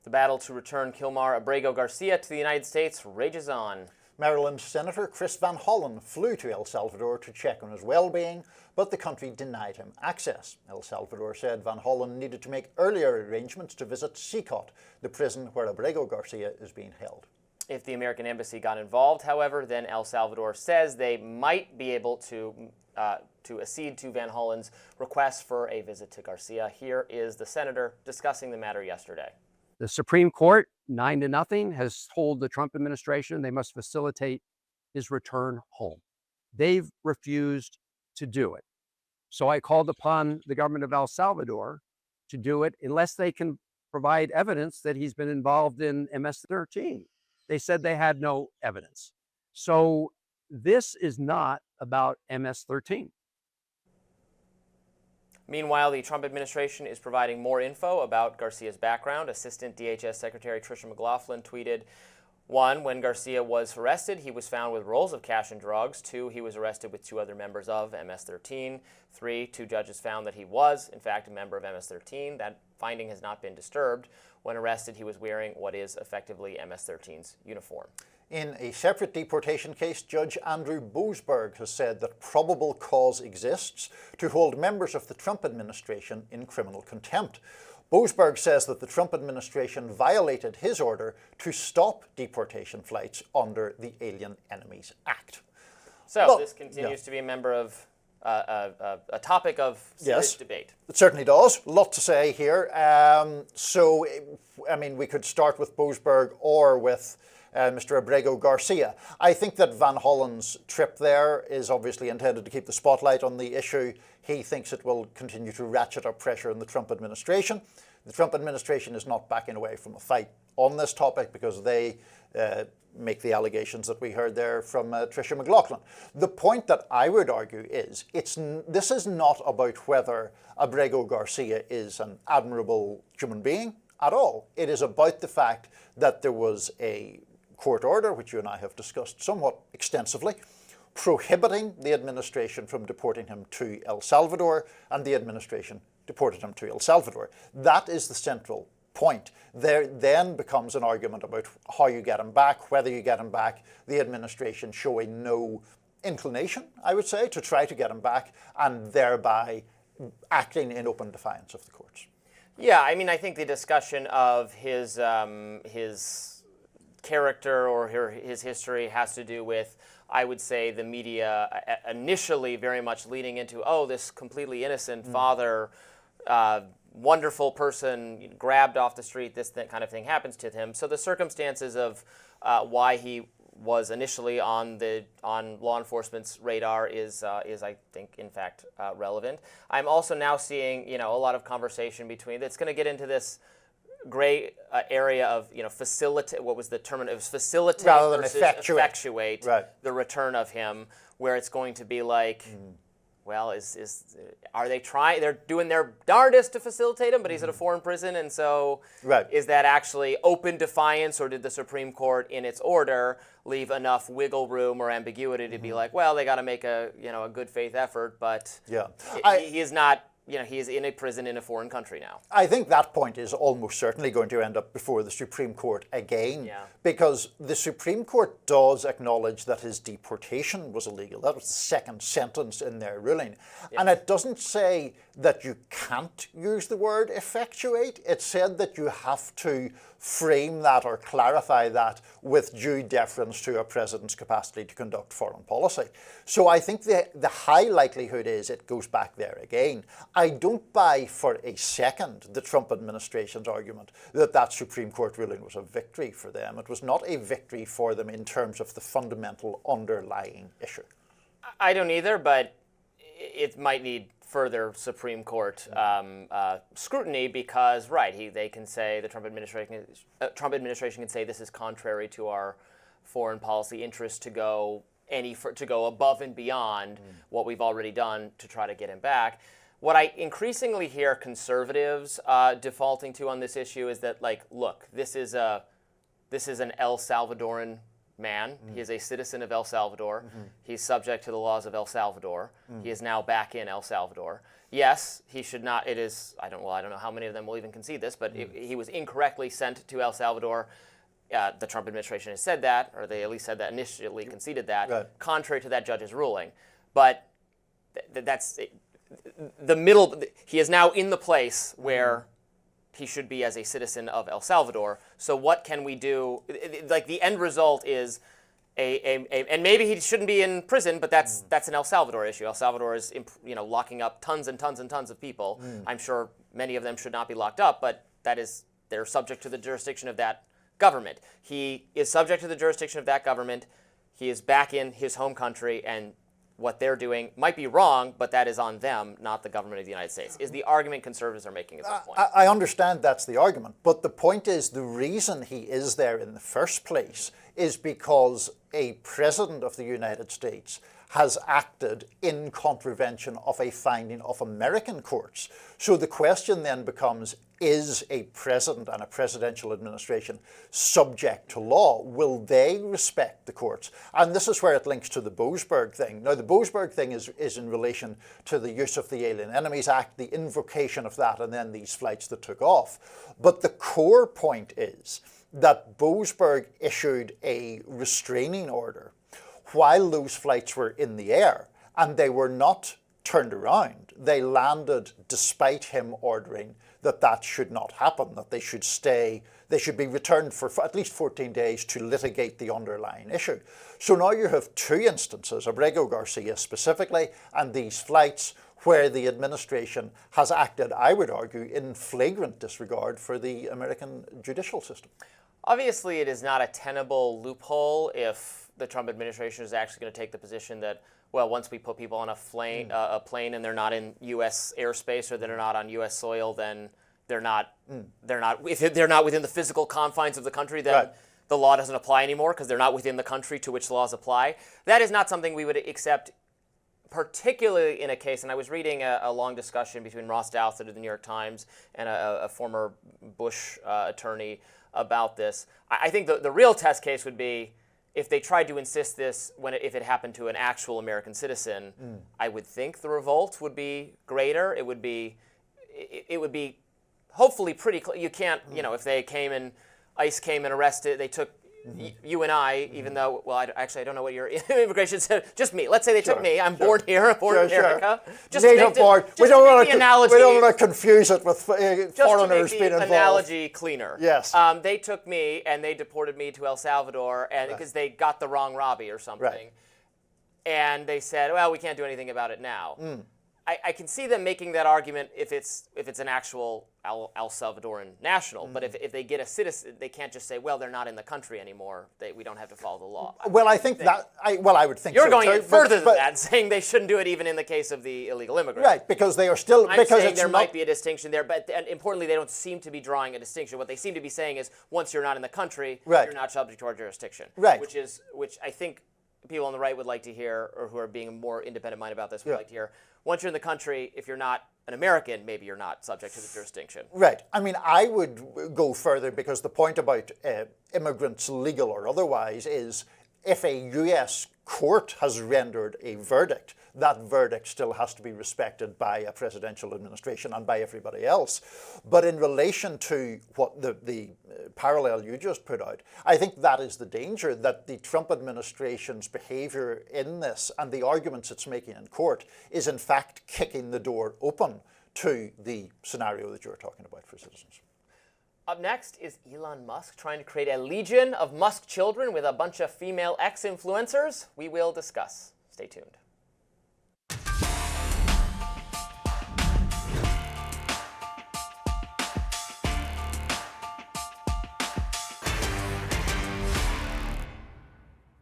The battle to return Kilmar Abrego Garcia to the United States rages on. Maryland Senator Chris Van Hollen flew to El Salvador to check on his well-being, but the country denied him access. El Salvador said Van Hollen needed to make earlier arrangements to visit CECOT, the prison where Abrego Garcia is being held. If the American embassy got involved, however, then El Salvador says they might be able to accede to Van Hollen's request for a visit to Garcia. Here is the senator discussing the matter yesterday. The Supreme Court, 9-0, has told the Trump administration they must facilitate his return home. They've refused to do it. So I called upon the government of El Salvador to do it unless they can provide evidence that he's been involved in MS-13. They said they had no evidence. So this is not about MS-13. Meanwhile, the Trump administration is providing more info about Garcia's background. Assistant DHS Secretary Tricia McLaughlin tweeted, 1, when Garcia was arrested, he was found with rolls of cash and drugs. 2, he was arrested with 2 other members of MS-13. 3, 2 judges found that he was, in fact, a member of MS-13. That finding has not been disturbed. When arrested, he was wearing what is effectively MS-13's uniform. In a separate deportation case, Judge Andrew Boasberg has said that probable cause exists to hold members of the Trump administration in criminal contempt. Boasberg says that the Trump administration violated his order to stop deportation flights under the Alien Enemies Act. So this continues to be a member of a topic of serious debate. It certainly does. A lot to say here. So, I mean, we could start with Boasberg or with Mr. Abrego Garcia. I think that Van Hollen's trip there is obviously intended to keep the spotlight on the issue. He thinks it will continue to ratchet up pressure on the Trump administration. The Trump administration is not backing away from a fight on this topic because they make the allegations that we heard there from Tricia McLaughlin. The point that I would argue is this is not about whether Abrego Garcia is an admirable human being at all. It is about the fact that there was a court order, which you and I have discussed somewhat extensively, prohibiting the administration from deporting him to El Salvador, and the administration deported him to El Salvador. That is the central point. There then becomes an argument about how you get him back, whether you get him back, the administration showing no inclination, I would say, to try to get him back, and thereby acting in open defiance of the courts. Yeah, I mean, I think the discussion of his character or his history has to do with, I would say, the media initially very much leaning into, oh, this completely innocent father, wonderful person, grabbed off the street, kind of thing happens to him. So the circumstances of why he was initially on law enforcement's radar is I think, in fact, relevant. I'm also now seeing, a lot of conversation between, it's going to get into this gray area of, facilitate, what was the term? It was facilitate rather than versus effectuate the return of him, where it's going to be like, well, are they trying? They're doing their darndest to facilitate him, but he's at a foreign prison, and so is that actually open defiance, or did the Supreme Court, in its order, leave enough wiggle room or ambiguity to be like, well, they got to make a good faith effort, but he is not. He is in a prison in a foreign country now. I think that point is almost certainly going to end up before the Supreme Court again, because the Supreme Court does acknowledge that his deportation was illegal. That was the second sentence in their ruling. And it doesn't say that you can't use the word effectuate. It said that you have to frame that or clarify that with due deference to a president's capacity to conduct foreign policy. So I think the high likelihood is it goes back there again. I don't buy for a second the Trump administration's argument that Supreme Court ruling was a victory for them. It was not a victory for them in terms of the fundamental underlying issue. I don't either, but it might need further Supreme Court scrutiny because, they can say, the Trump administration can say this is contrary to our foreign policy interests to go above and beyond what we've already done to try to get him back. What I increasingly hear conservatives defaulting to on this issue is that, look, this is an El Salvadoran man. He is a citizen of El Salvador. He's subject to the laws of El Salvador. He is now back in El Salvador. Yes, he should not. It is. I don't know how many of them will even concede this, but he was incorrectly sent to El Salvador. The Trump administration has said that, or they at least said that initially, conceded that, contrary to that judge's ruling. But that's the middle. He is now in the place where he should be as a citizen of El Salvador. So what can we do? Like, the end result is and maybe he shouldn't be in prison, but that's an El Salvador issue. El Salvador is locking up tons and tons and tons of people. I'm sure many of them should not be locked up, but they're subject to the jurisdiction of that government. He is subject to the jurisdiction of that government. He is back in his home country, and what they're doing might be wrong, but that is on them, not the government of the United States, is the argument conservatives are making at this point. I understand that's the argument, but the point is the reason he is there in the first place is because a president of the United States has acted in contravention of a finding of American courts. So the question then becomes, is a president and a presidential administration subject to law? Will they respect the courts? And this is where it links to the Boasberg thing. Now, the Boasberg thing is in relation to the use of the Alien Enemies Act, the invocation of that, and then these flights that took off. But the core point is that Boasberg issued a restraining order while those flights were in the air, and they were not turned around. They landed despite him ordering that should not happen, that they should stay, they should be returned for at least 14 days to litigate the underlying issue. So now you have two instances, Abrego Garcia specifically, and these flights where the administration has acted, I would argue, in flagrant disregard for the American judicial system. Obviously, it is not a tenable loophole if the Trump administration is actually going to take the position that, well, once we put people on a plane and they're not in U.S. airspace or they're not on U.S. soil, then if they're not within the physical confines of the country, then the law doesn't apply anymore because they're not within the country to which laws apply. That is not something we would accept, particularly in a case, and I was reading a long discussion between Ross Douthat of the New York Times and a former Bush attorney about this. I think the real test case would be if they tried to insist this if it happened to an actual American citizen. I would think the revolt would be greater. It would be hopefully pretty close. You can't, if they came and ICE came and arrested, they took you and I, even though, well, I don't know what your immigration said. Just me. Let's say they took me. I'm born here. I'm born in America. Just native born. We don't want to confuse it with foreigners being involved. Analogy cleaner. Yes. They took me and they deported me to El Salvador, and because they got the wrong Robby or something, and they said, well, we can't do anything about it now. I can see them making that argument if it's an actual El Salvadoran national, but if they get a citizen, they can't just say, well, they're not in the country anymore. We don't have to follow the law. Well, I think that I would think you're going further than that, saying they shouldn't do it even in the case of the illegal immigrant. Right, because they are still. I'm saying there might be a distinction there, but importantly, they don't seem to be drawing a distinction. What they seem to be saying is, once you're not in the country, you're not subject to our jurisdiction. Right. Which I think people on the right would like to hear, or who are being more independent minded about this would like to hear. Once you're in the country, if you're not an American, maybe you're not subject to the jurisdiction. Right. I mean, I would go further because the point about immigrants, legal or otherwise, is if a U.S. court has rendered a verdict, that verdict still has to be respected by a presidential administration and by everybody else. But in relation to what the parallel you just put out, I think that is the danger, that the Trump administration's behavior in this and the arguments it's making in court is in fact kicking the door open to the scenario that you're talking about for citizens. Up next is Elon Musk trying to create a legion of Musk children with a bunch of female ex-influencers. We will discuss. Stay tuned.